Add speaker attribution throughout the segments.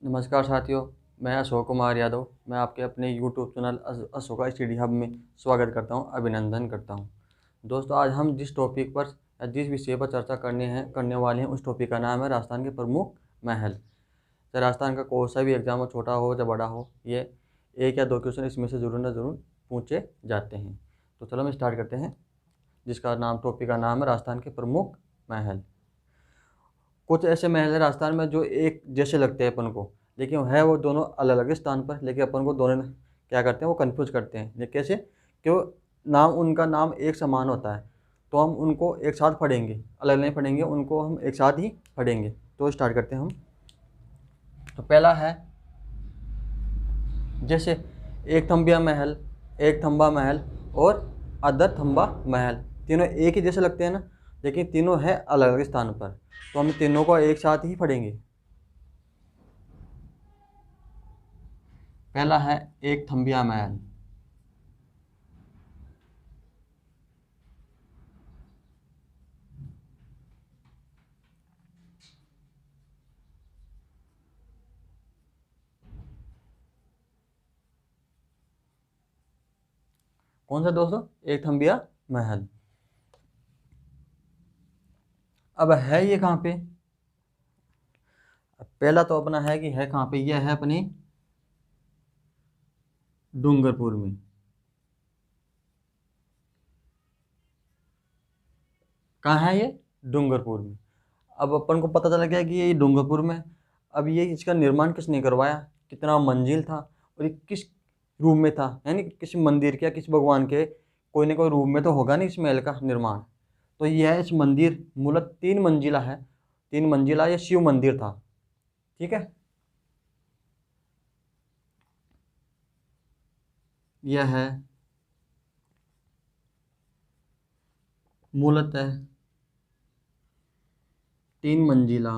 Speaker 1: नमस्कार साथियों, मैं अशोक कुमार यादव। मैं आपके अपने YouTube channel Ashoka study hub में स्वागत करता हूं, अभिनंदन करता हूं। दोस्तों, आज हम जिस टॉपिक पर या जिस विषय पर चर्चा करने वाले हैं उस टॉपिक का नाम है राजस्थान के प्रमुख महल। चाहे राजस्थान का कोई सा भी एग्जाम हो, छोटा हो या बड़ा हो, ये एक या दो क्वेश्चन इसमें से ज़रूर न ज़रूर पूछे जाते हैं। तो चलो हम स्टार्ट करते हैं, जिसका टॉपिक का नाम है राजस्थान के प्रमुख महल। कुछ ऐसे महल है राजस्थान में जो एक जैसे लगते हैं अपन को, लेकिन है वो दोनों अलग अलग स्थान पर, लेकिन अपन को दोनों क्या करते हैं, वो कंफ्यूज करते हैं। ये कैसे? क्यों? उनका नाम एक समान होता है, तो हम उनको एक साथ पढ़ेंगे, अलग नहीं पढ़ेंगे, उनको हम एक साथ ही पढ़ेंगे। तो स्टार्ट करते हैं हम। तो पहला है, जैसे एक थंबिया महल, एक थंबा महल और अदर थंबा महल, तीनों एक ही जैसे लगते हैं ना, लेकिन तीनों है अलग अलग स्थान पर, तो हम तीनों को एक साथ ही पढ़ेंगे। पहला है एक थंबिया महल। कौन सा दोस्तों? एक थंबिया महल। अब है ये कहाँ पे? पहला तो अपना है कि है कहाँ पे, यह है अपने डूंगरपुर में। कहाँ है ये? डूंगरपुर में। अब अपन को पता चला गया कि ये डूंगरपुर में। अब ये इसका निर्माण किसने करवाया, कितना मंजिल था, और ये किस रूप में था, यानी कि किस मंदिर के या किस भगवान के कोई ना कोई रूप में तो होगा नहीं इस महल का निर्माण। तो यह इस मंदिर मूलत 3 मंजिला है। 3 मंजिला ये शिव मंदिर था। ठीक है, यह है मूलतः 3 मंजिला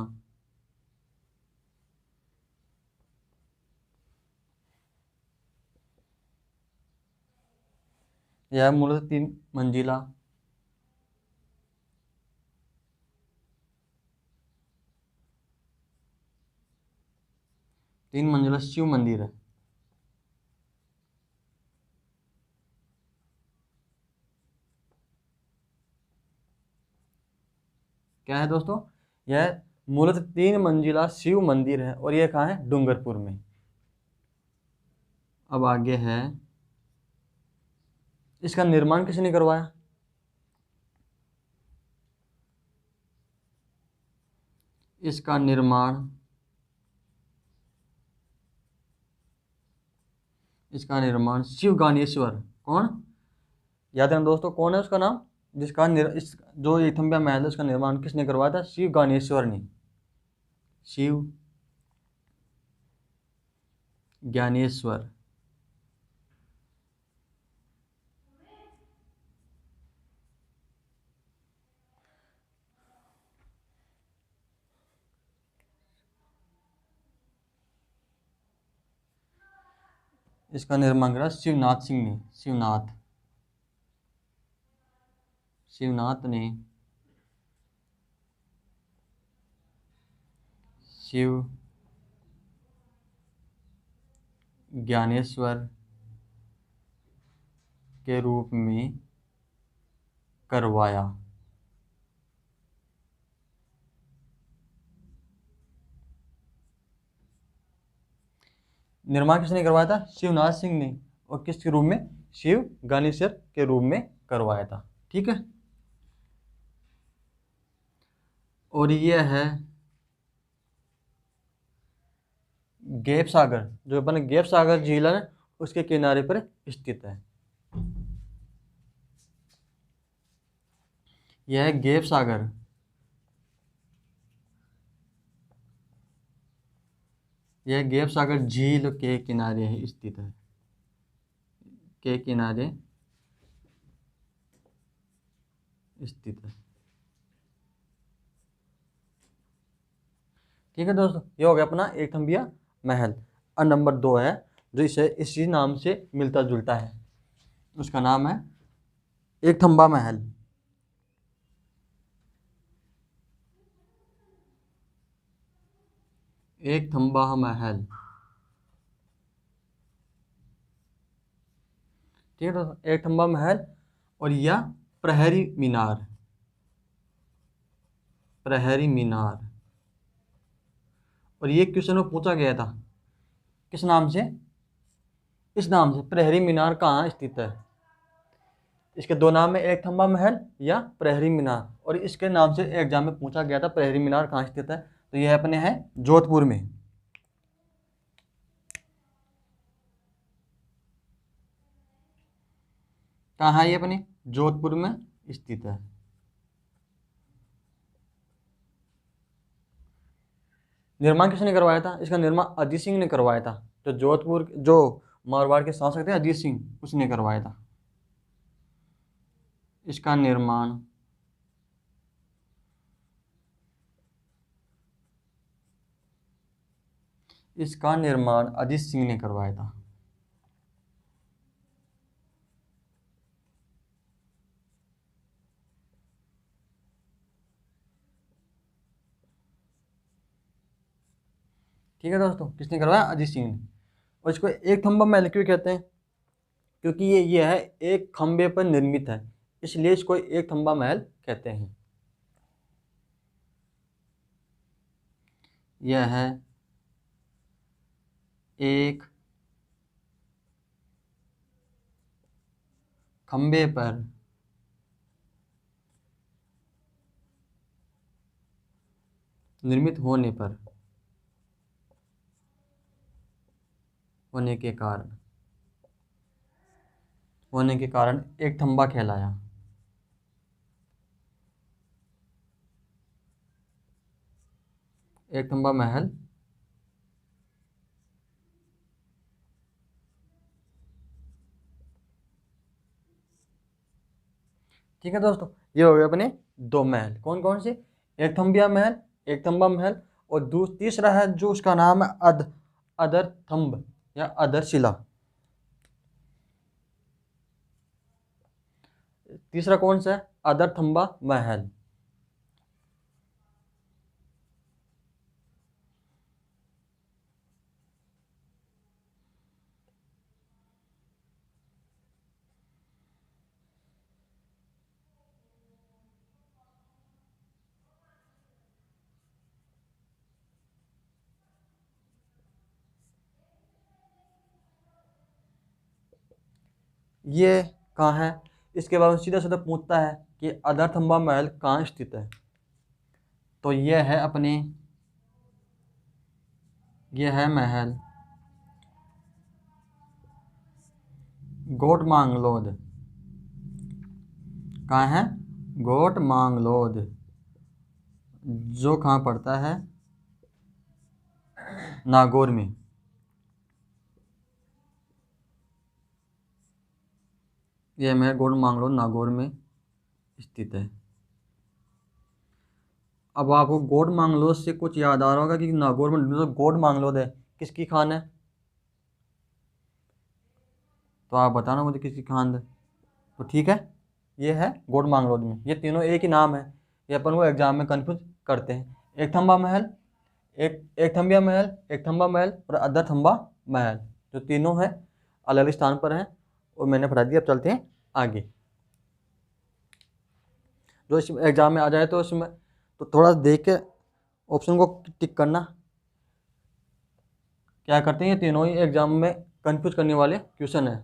Speaker 1: यह मूलतः 3 मंजिला शिव मंदिर है। क्या है दोस्तों? यह मूलतः 3 मंजिला शिव मंदिर है, और यह कहाँ है? डूंगरपुर में। अब आगे है, इसका निर्माण किसने करवाया? इसका निर्माण शिव गानेश्वर। कौन? याद है दोस्तों, कौन है उसका नाम? जो ये थंबिया महल है उसका निर्माण किसने करवाया था? शिव गानेश्वर ने। शिव ज्ञानेश्वर। इसका निर्माण करा शिवनाथ सिंह ने। शिवनाथ ने शिव ज्ञानेश्वर के रूप में करवाया। निर्माण किसने करवाया था? शिवनाथ सिंह ने। और किसके रूप में? शिव ज्ञानेश्वर के रूप में करवाया था। ठीक है, और यह है गैप सागर, जो अपन गैप सागर झील है उसके किनारे पर स्थित है। यह गैप सागर झील के किनारे स्थित है। के किनारे स्थित है। ठीक है दोस्तों, ये हो गया अपना एक थंबिया महल। और नंबर 2 है जो इसी नाम से मिलता जुलता है, उसका नाम है एक थंबा महल। एक थंबा महल। ठीक है दोस्तों, एक थंबा महल और या प्रहरी मीनार, प्रहरी मीनार। और ये क्वेश्चन में पूछा गया था किस नाम से, इस नाम से, प्रहरी मीनार कहाँ स्थित है। इसके दो नाम है, एक थंबा महल या प्रहरी मीनार, और इसके नाम से एग्जाम में पूछा गया था प्रहरी मीनार कहाँ स्थित है। तो यह अपने है जोधपुर में। कहाँ है ये अपने, जोधपुर में स्थित है। निर्माण किसने करवाया था, इसका निर्माण अजीत सिंह ने करवाया था। जो जोधपुर, जो मारवाड़ के शासक थे अजीत सिंह, उसने करवाया था इसका निर्माण। इसका निर्माण अजीत सिंह ने करवाया था। ठीक है दोस्तों, किसने करवाया, अजीत सिंह ने। और इसको एक थंबा महल क्यों कहते हैं, क्योंकि ये है एक खंबे पर निर्मित है, इसलिए इसको एक थंबा महल कहते हैं। यह है एक खंबे पर निर्मित होने पर, होने के कारण, होने के कारण एक थंबा कहलाया। एक थंबा महल ठीक है दोस्तों, ये हो गए अपने दो महल। कौन कौन से, एक थंबिया महल, एक थंबा महल, और तीसरा है जो उसका नाम है अदर थंब या अदर शिला। तीसरा कौन सा है, अदर थंबा महल। ये कहाँ है, इसके बाद सीधा सीधा पूछता है कि अदर थंबा महल कहाँ स्थित है। तो यह है अपने, यह है महल गोट मांगलोद। कहाँ है, गोट मांगलोद, जो कहाँ पड़ता है, नागौर में। यह महल गोट मांगलोद नागौर में स्थित है। अब आपको गोट मांगलोद से कुछ याद आ रहा होगा कि नागौर में जो गोट मांगलोद है किसकी खान है, तो आप बताना मुझे किसकी खान है। तो ठीक है, ये है गोट मांगलोद में। ये तीनों एक ही नाम है, ये अपन को एग्जाम में कंफ्यूज करते हैं। एक थंबा महल, एक थंबिया महल, एक थंबा महल और अदर थंबा महल, जो तीनों हैं अलग अलग स्थान पर हैं और मैंने पढ़ा दिया। अब चलते हैं आगे, जो इस एग्जाम में आ जाए तो इसमें तो थोड़ा देख के ऑप्शन को टिक करना। क्या करते हैं, ये तीनों ही एग्जाम में कंफ्यूज करने वाले क्वेश्चन है,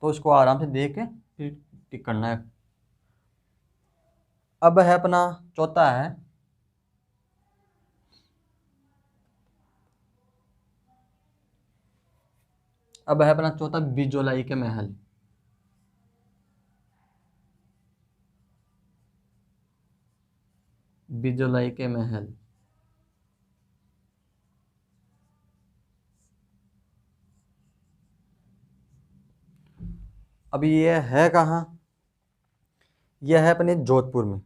Speaker 1: तो इसको आराम से देख के फिर टिक करना है। अब है अपना चौथा है, अब है अपना चौथा बिजोलाई के महल। बिजोलाई के महल, अभी ये है कहाँ, यह है अपने जोधपुर में।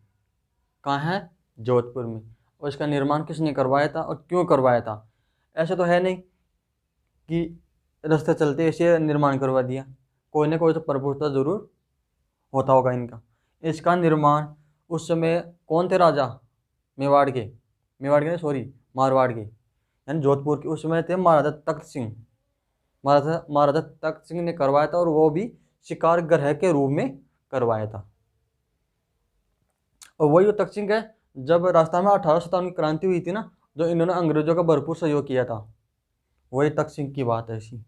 Speaker 1: कहाँ है, जोधपुर में। और इसका निर्माण किसने करवाया था और क्यों करवाया था। ऐसे तो है नहीं कि रास्ते चलते ऐसे निर्माण करवा दिया, कोई ना कोई तो पर्पज तो जरूर होता होगा इनका। इसका निर्माण उस समय कौन थे राजा, मेवाड़ के, मेवाड़ के नहीं सॉरी, मारवाड़ के। यानी जोधपुर के, उसमें थे महाराजा तख्त सिंह। महाराजा तख्त सिंह ने करवाया था, और वो भी शिकार ग्रह के रूप में करवाया था। और वही वो तख्त सिंह है, जब राजस्थान में 1857 की क्रांति हुई थी ना, जो इन्होंने अंग्रेजों का भरपूर सहयोग किया था, वही तख्त सिंह की बात है ऐसी।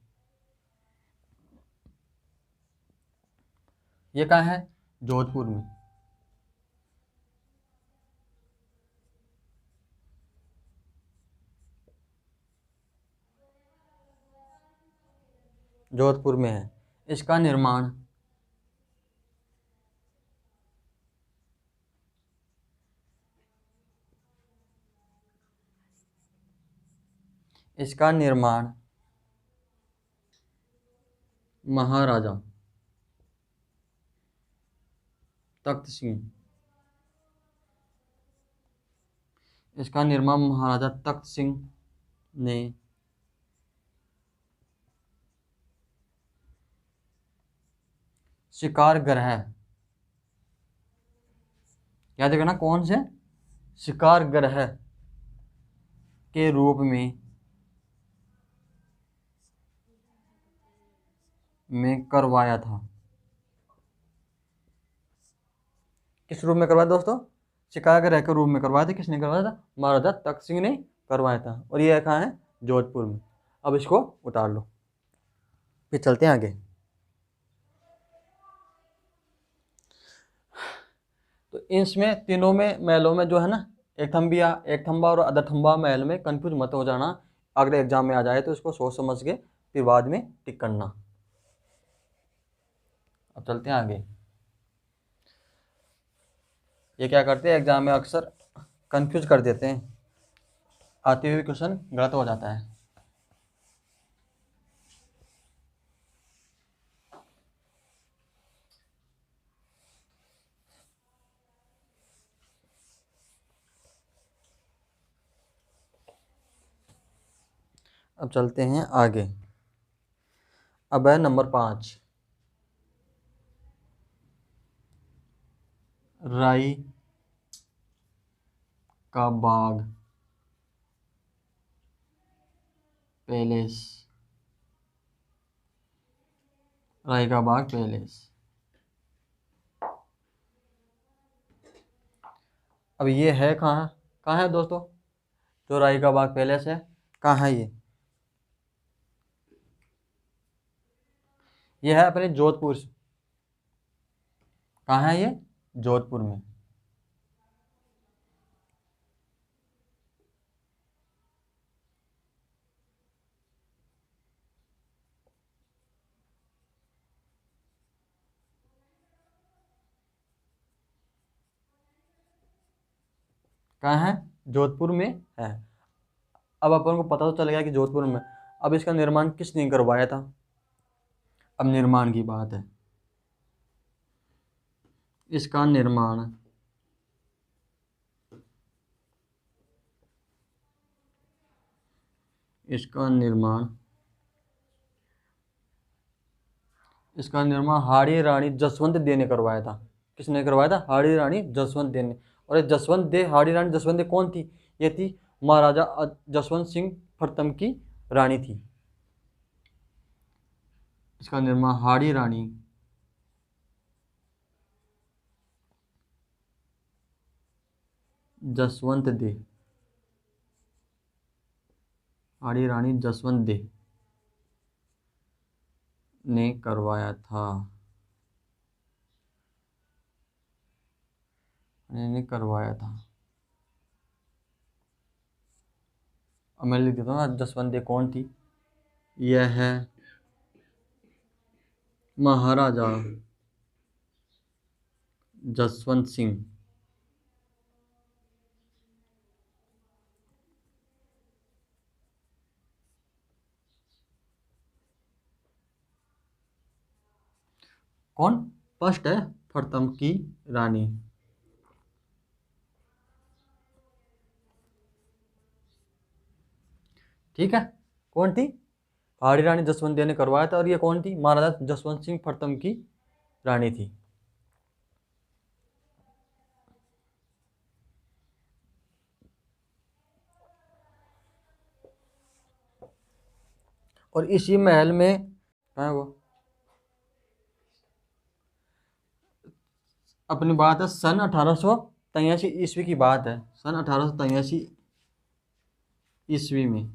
Speaker 1: ये कहाँ है? जोधपुर में। जोधपुर में है। इसका निर्माण इसका निर्माण महाराजा तख्त सिंह इसका निर्माण महाराजा तख्त सिंह ने शिकार ग्रह, याद रखना कौन से, शिकार ग्रह के रूप में करवाया था। किस रूप में करवाया दोस्तों? शिकार ग्रह के रूप में करवाया था। किसने करवाया था? महाराजा तख्त सिंह ने करवाया था। और ये कहाँ है? जोधपुर में। अब इसको उतार लो, फिर चलते हैं आगे। तो इसमें तीनों में महलों में जो है ना, एक थंबा और अदर थंबा महल में कंफ्यूज मत हो जाना। अगले एग्जाम में आ जाए तो इसको सोच समझ के फिर बाद में टिक करना। अब चलते हैं आगे। ये क्या करते हैं, एग्जाम में अक्सर कंफ्यूज कर देते हैं, आते हुए क्वेश्चन गलत हो जाता है। अब चलते हैं आगे। अब है नंबर 5, राई का बाग पैलेस। राई का बाग पैलेस। अब ये है कहाँ? कहाँ है दोस्तों जो राई का बाग पैलेस है? कहाँ है ये? ये है अपने जोधपुर से। कहाँ है ये? जोधपुर में। कहाँ है? जोधपुर में है। अब अपन को पता तो चल गया कि जोधपुर में। अब इसका निर्माण किसने करवाया था? अब निर्माण की बात है। इसका निर्माण इसका निर्माण इसका निर्माण हाड़ी रानी जसवंत दे ने करवाया था। किसने करवाया था? हाड़ी रानी जसवंत दे ने। और ये जसवंत दे, हाड़ी रानी जसवंत दे कौन थी? ये थी महाराजा जसवंत सिंह प्रथम की रानी थी। इसका निर्माण हाड़ी रानी जसवंत दे, हाड़ी रानी जसवंत दे ने करवाया था। ने करवाया था। अब मैं लिख देता हूँ ना, जसवंत दे कौन थी? यह है महाराजा जसवंत सिंह कौन? फर्स्ट है प्रथम की रानी। ठीक है, कौन थी? हाड़ी रानी जसवंत दे ने करवाया था। और ये कौन थी? महाराजा जसवंत सिंह प्रथम की रानी थी। और इसी महल में, कहाँ है वो, अपनी बात है सन 1883 ईस्वी की बात है। सन 1883 ईस्वी में,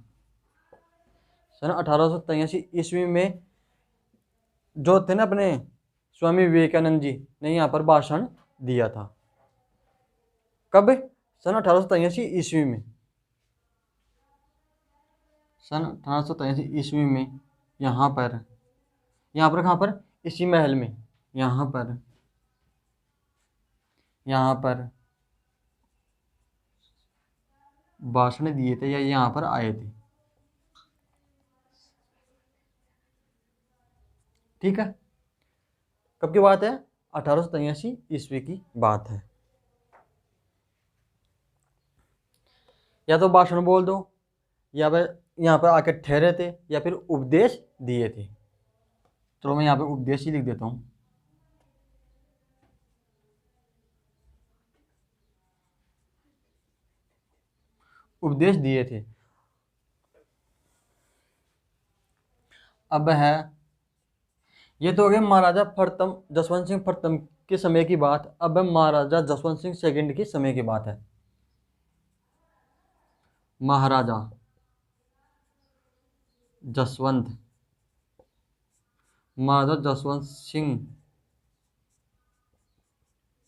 Speaker 1: सन 1883 ईस्वी में जो थे ना अपने स्वामी विवेकानंद जी ने यहाँ पर भाषण दिया था। कब? सन 1883 ईस्वी में। सन 1883 ईस्वी में यहाँ पर, कहाँ पर, इसी महल में, यहाँ पर, यहाँ पर भाषण दिए थे या यहाँ पर आए थे। ठीक है, कब की बात है? 1883 ईस्वी की बात है। या तो भाषण बोल दो, या फिर यहाँ पर आकर ठहरे थे, या फिर उपदेश दिए थे। तो मैं यहाँ पे उपदेश ही लिख देता हूँ। उपदेश दिए थे। अब है, ये तो हो गया महाराजा प्रथम जसवंत सिंह प्रथम के समय की बात। अब है महाराजा जसवंत सिंह सेकंड की समय की बात है। महाराजा जसवंत, महाराजा जसवंत सिंह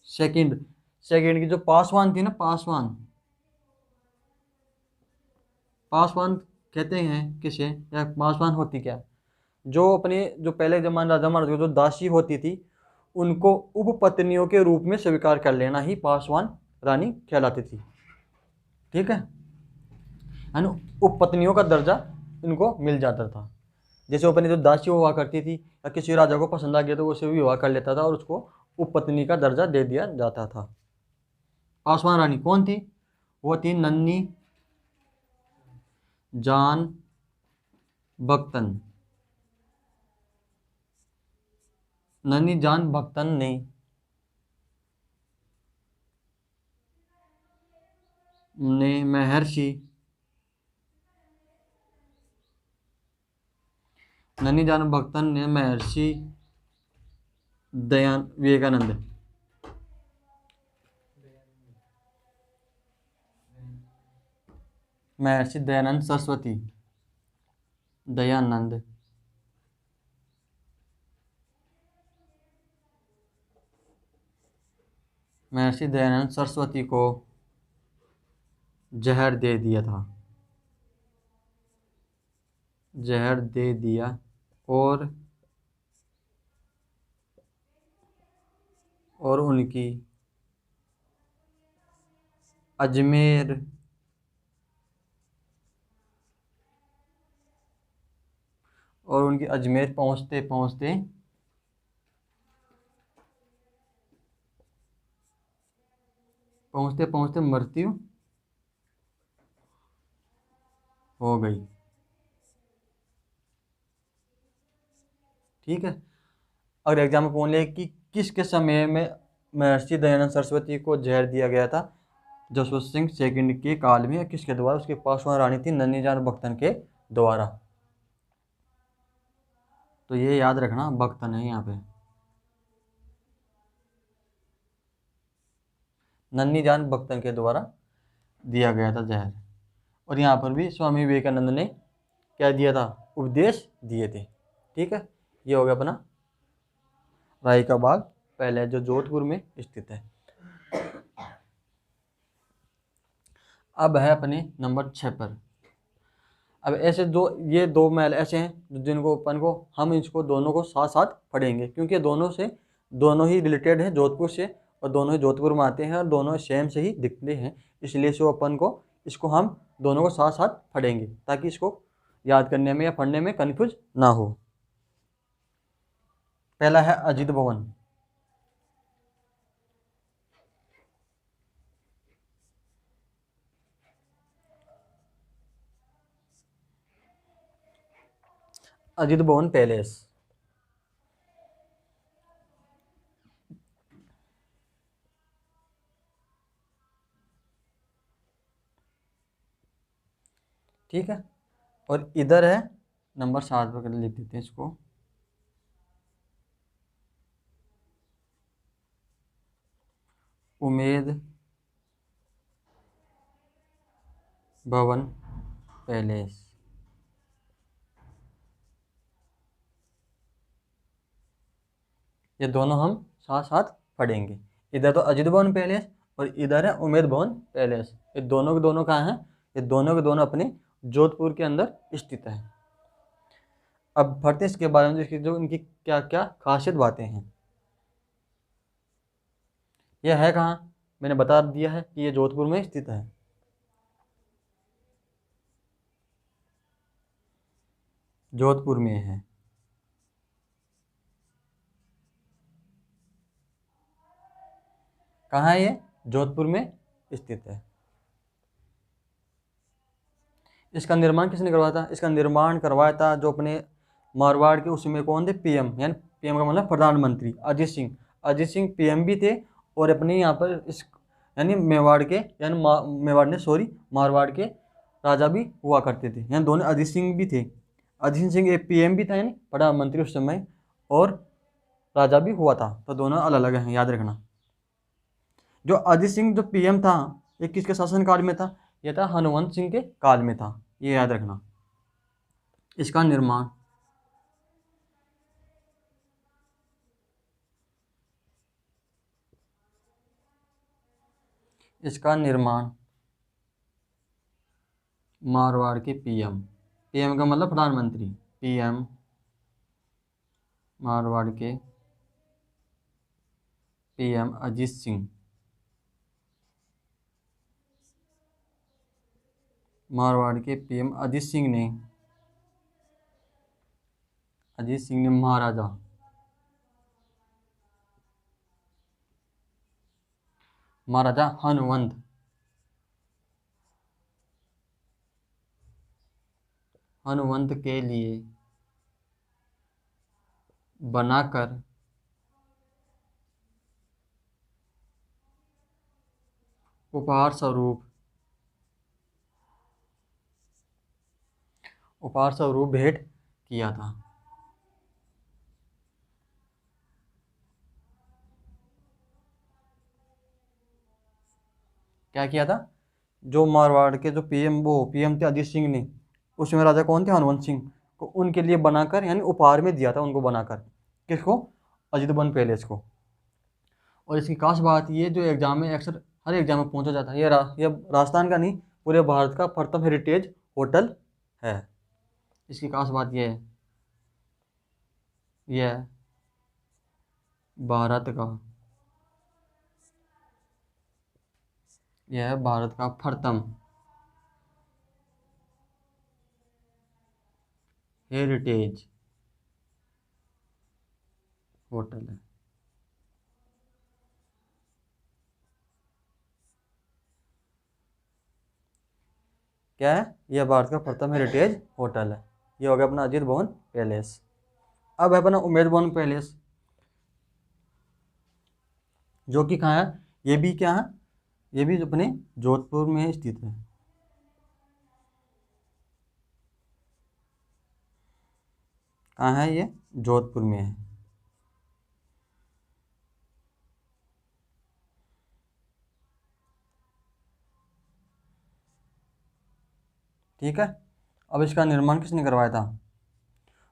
Speaker 1: सेकंड, सेकंड की जो पासवान थी ना, पासवान, पासवान कहते हैं किसे, या पासवान होती क्या, जो अपने जो पहले जमाने राजा महाराजा जो दासी होती थी उनको उपपत्नियों के रूप में स्वीकार कर लेना ही पासवान रानी कहलाती थी। ठीक है, यानी उपपत्नियों का दर्जा इनको मिल जाता था। जैसे अपनी जो दासी हुआ करती थी, या किसी राजा को पसंद आ गया तो उसे विवाह कर लेता था और उसको उपपत्नी का दर्जा दे दिया जाता था। पासवान रानी कौन थी? वो थी नन्ही जान बख्तन। नन्ही जान बख्तन ने महर्षि, नन्ही जान बख्तन ने महर्षि दयान विवेकानंद, महर्षि दयानंद सरस्वती, दयानंद महर्षि दयानंद सरस्वती को जहर दे दिया था, जहर दे दिया, और उनकी अजमेर पहुंचते पहुंचते मृत्यु हो गई। ठीक है, अगर एग्जाम में पूछ ले कि किसके समय में महर्षि दयानंद सरस्वती को जहर दिया गया था, जसवंत सिंह सेकंड के काल में, किसके द्वारा? उसके पासवान रानी थी नन्ही जान बख्तन के द्वारा। तो ये याद रखना, बख्तन है यहाँ पे, नन्ही जान बख्तन के द्वारा दिया गया था जहर। और यहाँ पर भी स्वामी विवेकानंद ने क्या दिया था? उपदेश दिए थे। ठीक है, ये हो गया अपना राय का बाग पहले, जो जोधपुर में स्थित है। अब है अपने नंबर 6 पर। अब ऐसे ये दो महल ऐसे हैं जिनको अपन को, हम इसको दोनों को साथ साथ पढ़ेंगे, क्योंकि दोनों ही रिलेटेड हैं जोधपुर से, और दोनों ही जोधपुर में आते हैं, और दोनों सेम से ही दिखते हैं। इसलिए इसको हम दोनों को साथ साथ पढ़ेंगे, ताकि इसको याद करने में या पढ़ने में कन्फ्यूज ना हो। पहला है अजीत भवन। अजीत भवन पैलेस। ठीक है, और इधर है नंबर 7 पर लिख देते हैं इसको। उमेद भवन पैलेस। ये दोनों हम साथ साथ पढ़ेंगे। इधर तो अजित भवन पैलेस और इधर है उमेद भवन पैलेस। ये दोनों के दोनों कहाँ हैं? ये दोनों के दोनों अपने जोधपुर के अंदर स्थित है। अब पढ़ते हैं इसके बारे में, इसकी जो इनकी क्या क्या खासियत बातें हैं। यह है कहाँ? मैंने बता दिया है कि ये जोधपुर में स्थित है। जोधपुर में है। कहाँ है ये? जोधपुर में स्थित है। इसका निर्माण किसने करवाया था? इसका निर्माण करवाया था जो अपने मारवाड़ के उस समय कौन थे? पीएम, यानी पीएम का मतलब प्रधानमंत्री अजीत सिंह। अजीत सिंह पीएम भी थे और अपने यहाँ पर इस यानी मेवाड़ के यानी मेवाड़ ने सॉरी मारवाड़ के राजा भी हुआ करते थे, यानी दोनों अजीत सिंह भी थे। अजीत सिंह एक पीएम भी था यानी प्रधानमंत्री उस समय, और राजा भी हुआ था, तो दोनों अलग अलग हैं, याद रखना। जो अजीत सिंह जो पीएम था ये किसके शासन काल में था? ये था हनुवंत सिंह के काल में था, ये याद रखना। इसका निर्माण मारवाड़ के पीएम, पीएम का मतलब प्रधानमंत्री, पीएम मारवाड़ के पीएम अजीत सिंह, मारवाड़ के पीएम अजीत सिंह ने महाराजा हनुवंत के लिए बनाकर उपहार स्वरूप भेंट किया था। क्या किया था? जो मारवाड़ के जो पीएम थे अजीत सिंह ने, उसमें राजा कौन थे? हनुवंत सिंह को उनके लिए बनाकर यानी उपहार में दिया था उनको बनाकर। किसको? अजित भवन पैलेस को। और इसकी खास बात ये जो एग्जाम में अक्सर हर एग्जाम में पूछा जाता है, ये राजस्थान का नहीं पूरे भारत का प्रथम हेरिटेज होटल है। इसकी खास बात यह भारत का प्रथम हेरिटेज होटल है। क्या है? यह भारत का प्रथम हेरिटेज होटल है। ये हो गया अपना अजीत भवन पैलेस। अब है अपना उमेद भवन पैलेस, जो कि कहाँ है? ये भी क्या है? ये भी अपने जोधपुर में स्थित है। कहाँ है ये? जोधपुर में है। ठीक है। अब इसका निर्माण किसने करवाया था?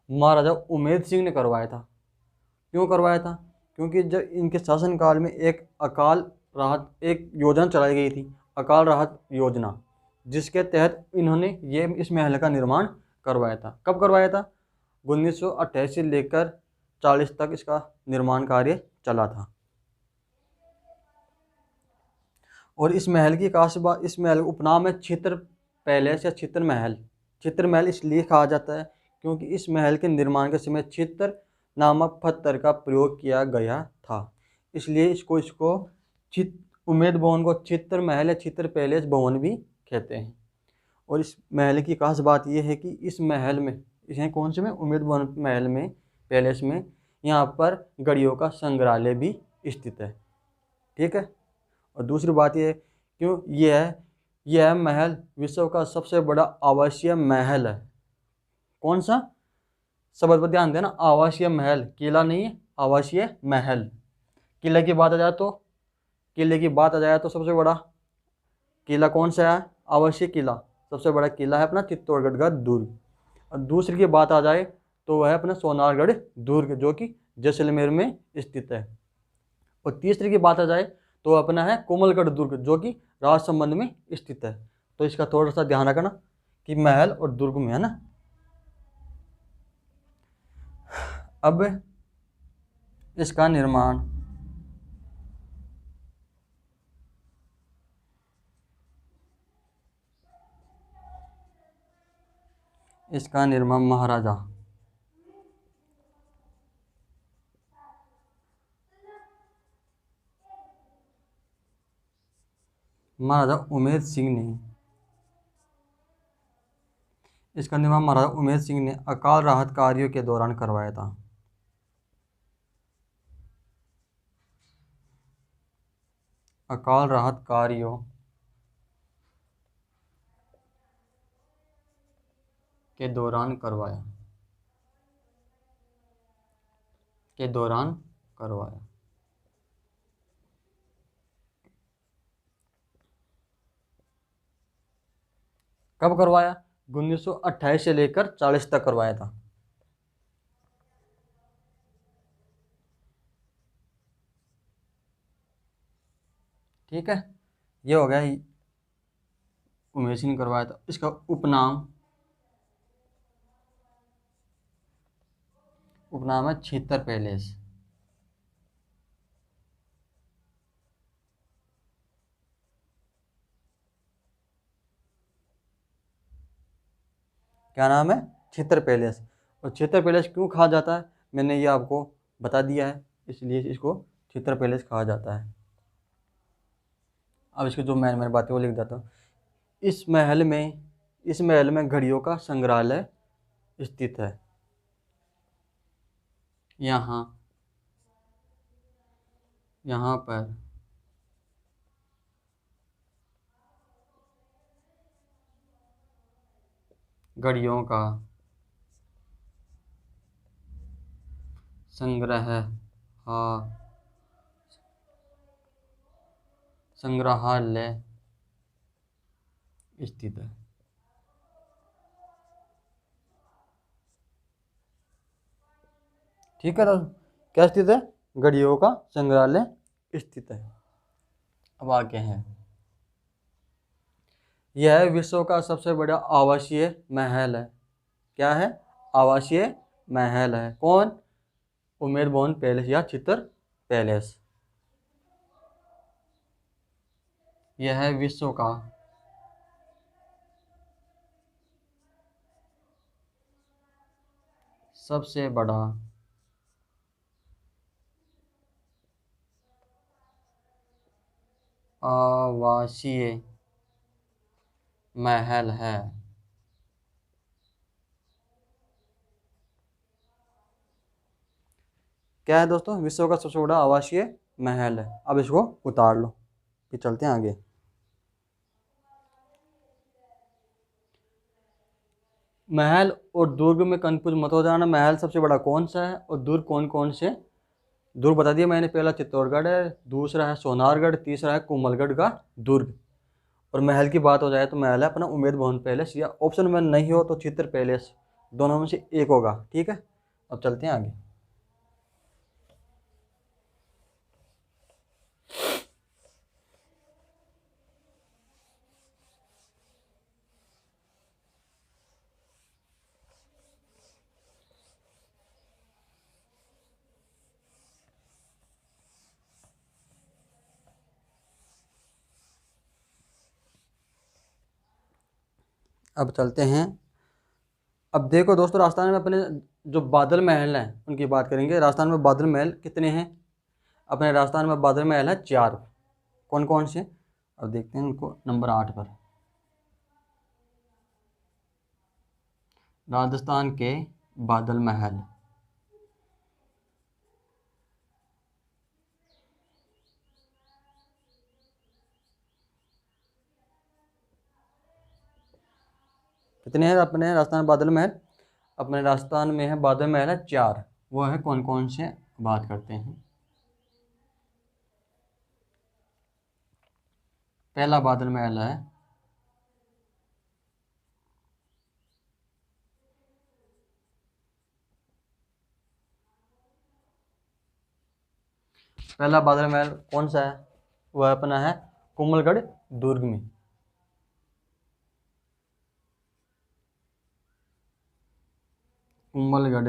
Speaker 1: महाराजा उमेद सिंह ने करवाया था। क्यों करवाया था? क्योंकि जब इनके शासनकाल में एक योजना चलाई गई थी, अकाल राहत योजना, जिसके तहत इन्होंने इस महल का निर्माण करवाया था। कब करवाया था? 1928 से लेकर 40 तक इसका निर्माण कार्य चला था। और इस महल की खास बात, इस महल उपनाम है चित्र पैलेस या चित्र महल। चित्र महल इसलिए कहा जाता है क्योंकि इस महल के निर्माण के समय चित्र नामक पत्थर का प्रयोग किया गया था, इसलिए इसको उमेद भवन को चित्र महल या चित्र पैलेस भवन भी कहते हैं। और इस महल की खास बात यह है कि इस महल में, इसे कौन से में? उमेद भवन महल में, पैलेस में, यहाँ पर गढ़ियों का संग्रहालय भी स्थित है। ठीक है। और दूसरी बात यह क्यों यह महल विश्व का सबसे बड़ा आवासीय महल है। कौन सा? शब्द पर ध्यान देना, आवासीय महल, किला नहीं है, आवासीय महल। किले की बात आ जाए तो, किले की बात आ जाए तो सबसे बड़ा किला कौन सा है? आवासीय किला, सबसे बड़ा किला है अपना चित्तौड़गढ़ का दुर्ग। और दूसरी की बात आ जाए तो वह है अपना सोनारगढ़ दुर्ग, जो कि जैसलमेर में स्थित है। और तीसरी की बात आ जाए तो अपना है कोमलगढ़ दुर्ग, जो कि राजसमंद में स्थित है। तो इसका थोड़ा सा ध्यान रखना कि महल और दुर्ग में है ना। अब इसका निर्माण महाराजा उमेद सिंह ने, इसका निर्माण महाराजा उमेद सिंह ने अकाल राहत कार्यों के दौरान करवाया था। अकाल राहत कार्यों के दौरान करवाया, कब करवाया? 1928 से लेकर 40 तक करवाया था। ठीक है, ये हो गया उमेश सिंह ने करवाया था। इसका उपनाम है छितर पैलेस। क्या नाम है? छितर पैलेस। और छितर पैलेस क्यों कहा जाता है मैंने ये आपको बता दिया है, इसलिए इसको छितर पैलेस कहा जाता है। अब इसकी जो मैंने बातें वो लिख देता हूँ। इस महल में घड़ियों का संग्रहालय स्थित है। यहाँ पर घड़ियों का संग्रहालय स्थित है। ठीक है, तो क्या स्थित है? घड़ियों का संग्रहालय स्थित है। अब आगे है, यह विश्व का सबसे बड़ा आवासीय महल है। क्या है? आवासीय महल है। कौन? उमेद भवन पैलेस या चित्र पैलेस। यह है विश्व का सबसे बड़ा आवासीय महल है। क्या है दोस्तों? विश्व का सबसे बड़ा आवासीय महल है। अब इसको उतार लो, फिर चलते हैं आगे। महल और दुर्ग में कंफ्यूज मत हो जाना। महल सबसे बड़ा कौन सा है और दुर्ग कौन कौन से? दुर्ग बता दिया मैंने, पहला चित्तौड़गढ़ है, दूसरा है सोनारगढ़, तीसरा है कोमलगढ़ का दुर्ग। और महल की बात हो जाए तो महल है अपना उमेद भवन पैलेस, या ऑप्शन में नहीं हो तो चित्र पैलेस, दोनों में से एक होगा। ठीक है, अब चलते हैं आगे। अब चलते हैं। अब देखो दोस्तों, राजस्थान में अपने जो बादल महल हैं उनकी बात करेंगे। राजस्थान में बादल महल कितने हैं? अपने राजस्थान में बादल महल है 4। कौन कौन से? अब देखते हैं उनको। नंबर 8 पर राजस्थान के बादल महल। कितने हैं अपने राजस्थान में बादल महल? अपने राजस्थान में है बादल महल है 4। वो है कौन कौन से, बात करते हैं। पहला बादल महल है पहला बादल महल कौन सा है, वह अपना है कोमलगढ़ दुर्ग में। कोमलगढ़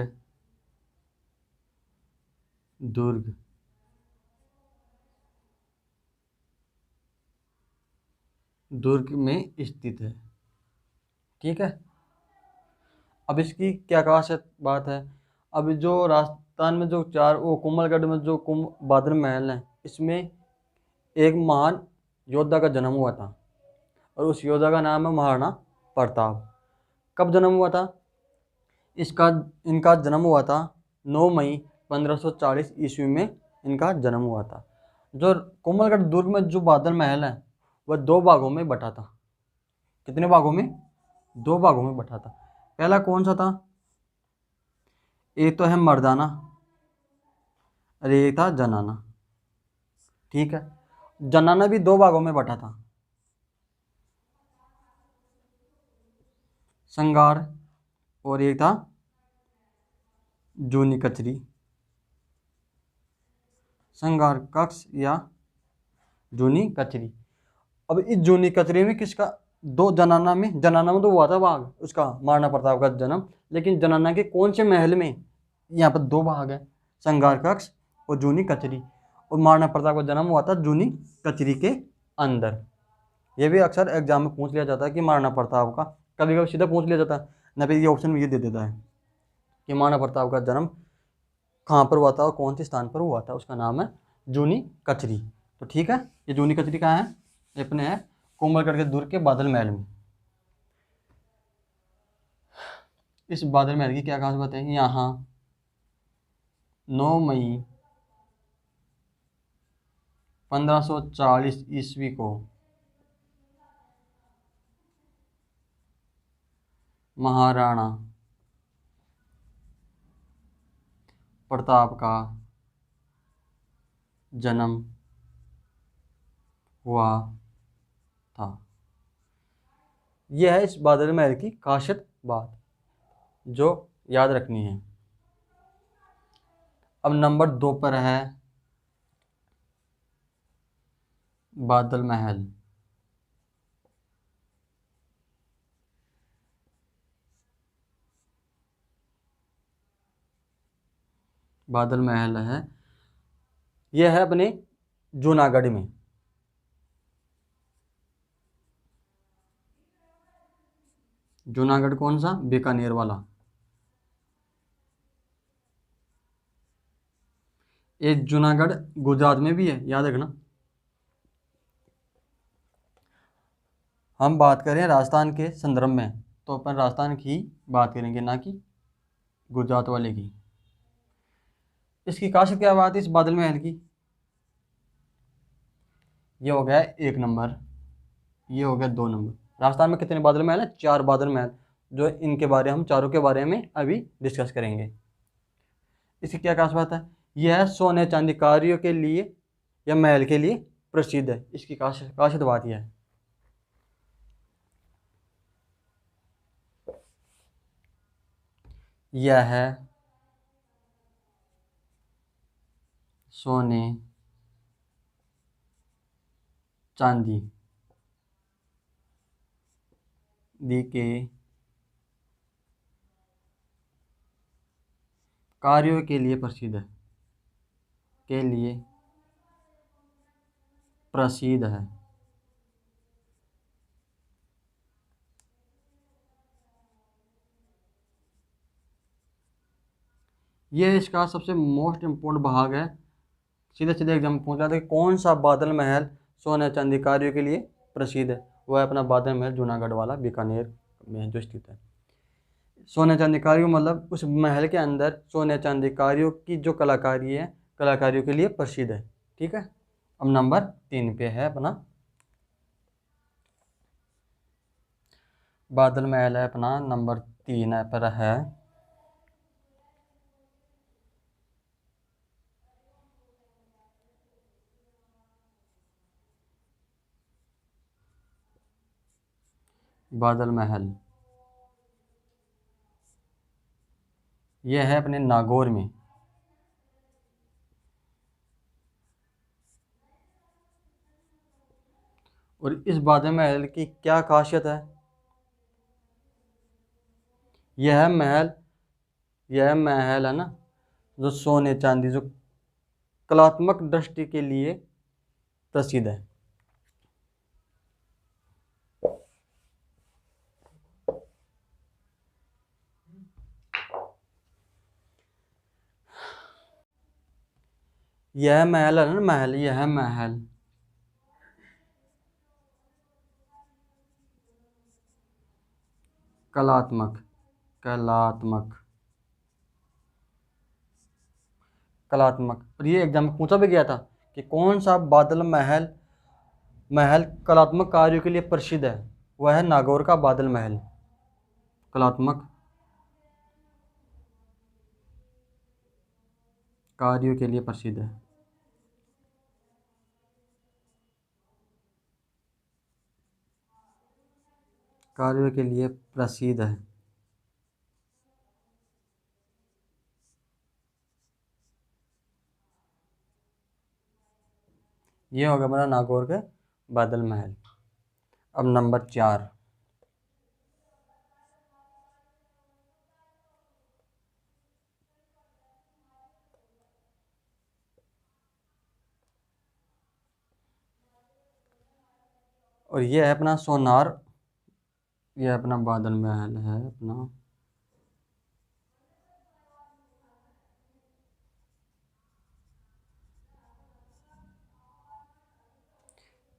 Speaker 1: दुर्ग में स्थित है। ठीक है। अब इसकी क्या खासियत बात है। अब जो राजस्थान में जो 4 वो कोमलगढ़ में जो बादल महल है, इसमें एक महान योद्धा का जन्म हुआ था और उस योद्धा का नाम है महाराणा प्रताप। कब जन्म हुआ था इसका, इनका जन्म हुआ था 9 मई 1540 ईस्वी में इनका जन्म हुआ था। जो कोमलगढ़ दुर्ग में जो बादल महल है वह 2 भागों में बटा था। कितने भागों में, 2 भागों में बटा था। पहला कौन सा था, एक तो है मर्दाना और एक था जनाना। ठीक है। जनाना भी 2 भागों में बटा था, संगार और एक था जूनी कचरी। संगार कक्ष या जूनी कचरी। अब इस जूनी कचरी में किसका, 2 जनाना में तो हुआ था भाग उसका महाराणा प्रताप का जन्म, लेकिन जनाना के कौन से महल में, यहाँ पर 2 भाग है, संगार कक्ष और जूनी कचरी। और महाराणा प्रताप का जन्म हुआ था जूनी कचरी के अंदर। यह भी अक्सर एग्जाम में पूछ लिया जाता है कि महाराणा प्रताप का, कभी कभी सीधा पूछ लिया जाता है ना, फिर ये ऑप्शन ये दे देता है कि महाराणा प्रताप का जन्म कहाँ पर हुआ था और कौन से स्थान पर हुआ था। उसका नाम है जूनी कचरी। तो ठीक है, ये जूनी कचरी कहाँ है, ये अपने है कोमलगढ़ के दुर्ग के बादल महल में। इस बादल महल की क्या खास बात है, यहाँ 9 मई 1540 ईस्वी को महाराणा प्रताप का जन्म हुआ था। यह है इस बादल महल की खासियत बात जो याद रखनी है। अब नंबर 2 पर है बादल महल है, यह है अपने जूनागढ़ में। जूनागढ़ कौन सा, बीकानेर वाला। एक जूनागढ़ गुजरात में भी है, याद रखना। हम बात करें राजस्थान के संदर्भ में तो अपन राजस्थान की बात करेंगे, ना कि गुजरात वाले की। इसकी खासियत क्या बात है इस बादल महल की, ये हो गया 1 नंबर, ये हो गया 2 नंबर। राजस्थान में कितने बादल महल है, 4 बादल महल, जो इनके बारे हम चारों के बारे में अभी डिस्कस करेंगे। इसकी क्या खास बात है, यह सोने चांदी कारियों के लिए या महल के लिए प्रसिद्ध है। इसकी खासियत बात यह है, यह है सोने चांदी के कार्यों के लिए प्रसिद्ध है, के लिए प्रसिद्ध है। यह इसका सबसे मोस्ट इम्पोर्टेंट भाग है। सीधे सीधे एग्जाम पूछ रहा था कि कौन सा बादल महल सोने चांदी कार्यों के लिए प्रसिद्ध है, वह है अपना बादल महल जूनागढ़ वाला बीकानेर में जो स्थित है। सोने चांदी कारियों मतलब उस महल के अंदर सोने चांदी कारियों की जो कलाकारी है, कलाकारियों के लिए प्रसिद्ध है। ठीक है। अब नंबर 3 पे है अपना बादल महल है, अपना नंबर 3 पर है बादल महल, यह है अपने नागौर में। और इस बादल महल की क्या खासियत है? यह महल यह महल है ना, जो सोने चांदी, जो कलात्मक दृष्टि के लिए प्रसिद्ध है। यह महल है ना, महल, यह महल कलात्मक कलात्मक कलात्मक। और ये एग्जाम में पूछा भी गया था कि कौन सा बादल महल महल कलात्मक कार्यों के लिए प्रसिद्ध है। वह है नागौर का बादल महल, कलात्मक कार्यों के लिए प्रसिद्ध है। कार्यों के लिए प्रसिद्ध है। ये होगा हमारा नागौर के बादल महल। अब नंबर 4, और ये है अपना सोनार। यह अपना बादल महल है, अपना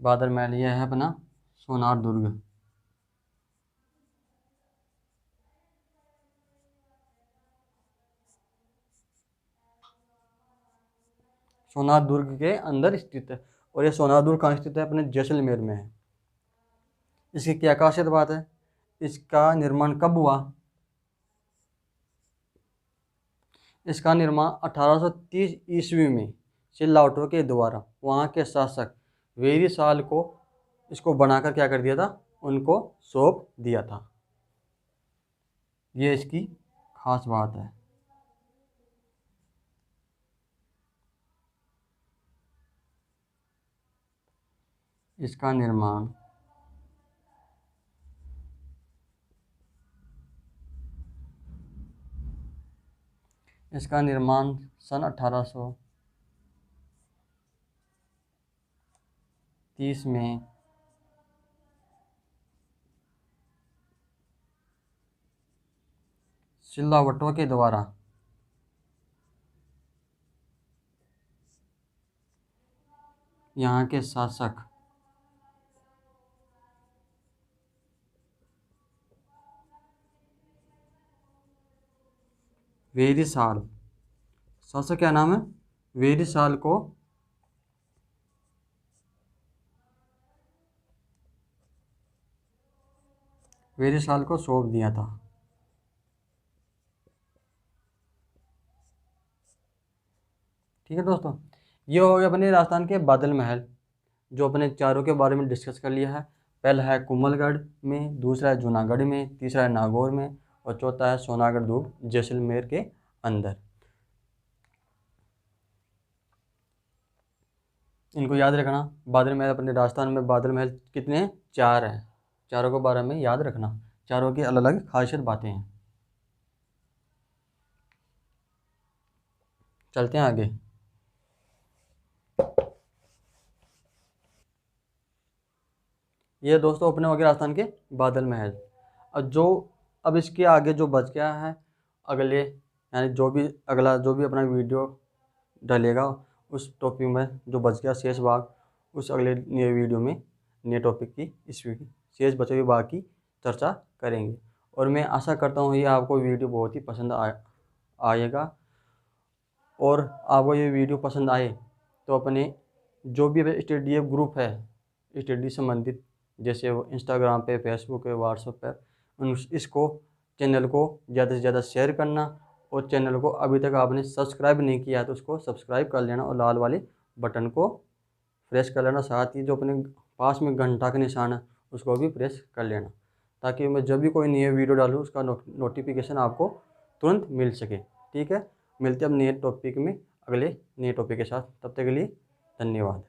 Speaker 1: बादल महल। यह है अपना सोनार दुर्ग। सोनार दुर्ग के अंदर स्थित है। और ये सोनार दुर्ग कहाँ स्थित है? अपने जैसलमेर में है। इसकी क्या खासियत बात है? इसका निर्माण कब हुआ? इसका निर्माण 1830 ईस्वी में सिल्लावटों के द्वारा वहाँ के शासक वेरीसाल को इसको बनाकर क्या कर दिया था? उनको सौंप दिया था। ये इसकी खास बात है। इसका निर्माण सन 1830 में सिल्लावटों के द्वारा यहाँ के शासक वेरीसाल, शासक क्या नाम है? वेरीसाल को सौंप दिया था। ठीक है दोस्तों, ये हो गया अपने राजस्थान के बादल महल, जो अपने चारों के बारे में डिस्कस कर लिया है। पहला है कुंभलगढ़ में, दूसरा है जूनागढ़ में, तीसरा है नागौर में, और चौथा है सोनागढ़ दुर्ग जैसलमेर के अंदर। इनको याद रखना। बादल महल अपने राजस्थान में बादल महल कितने हैं? 4 हैं। चारों के बारे में याद रखना। चारों की अलग अलग खासियत बातें हैं। चलते हैं आगे। ये दोस्तों अपने हो गए राजस्थान के बादल महल। अब इसके आगे जो बच गया है, अगले यानी जो भी अपना वीडियो डलेगा, उस टॉपिक में जो बच गया शेष भाग, उस अगले नए वीडियो में नए टॉपिक की शेष बचे हुए भाग की चर्चा करेंगे। और मैं आशा करता हूँ ये आपको वीडियो बहुत ही पसंद आएगा। और आपको ये वीडियो पसंद आए तो अपने जो भी स्टडी ग्रुप है स्टडी संबंधित, जैसे वो इंस्टाग्राम पे, फेसबुक पे, व्हाट्सएप पर, इसको चैनल को ज़्यादा से ज़्यादा शेयर करना। और चैनल को अभी तक आपने सब्सक्राइब नहीं किया है तो उसको सब्सक्राइब कर लेना और लाल वाले बटन को प्रेस कर लेना। साथ ही जो अपने पास में घंटा का निशान है उसको भी प्रेस कर लेना, ताकि मैं जब भी कोई नई वीडियो डालूँ उसका नोटिफिकेशन आपको तुरंत मिल सके। ठीक है, मिलते हैं अब नए टॉपिक में, अगले नए टॉपिक के साथ। तब तक के लिए धन्यवाद।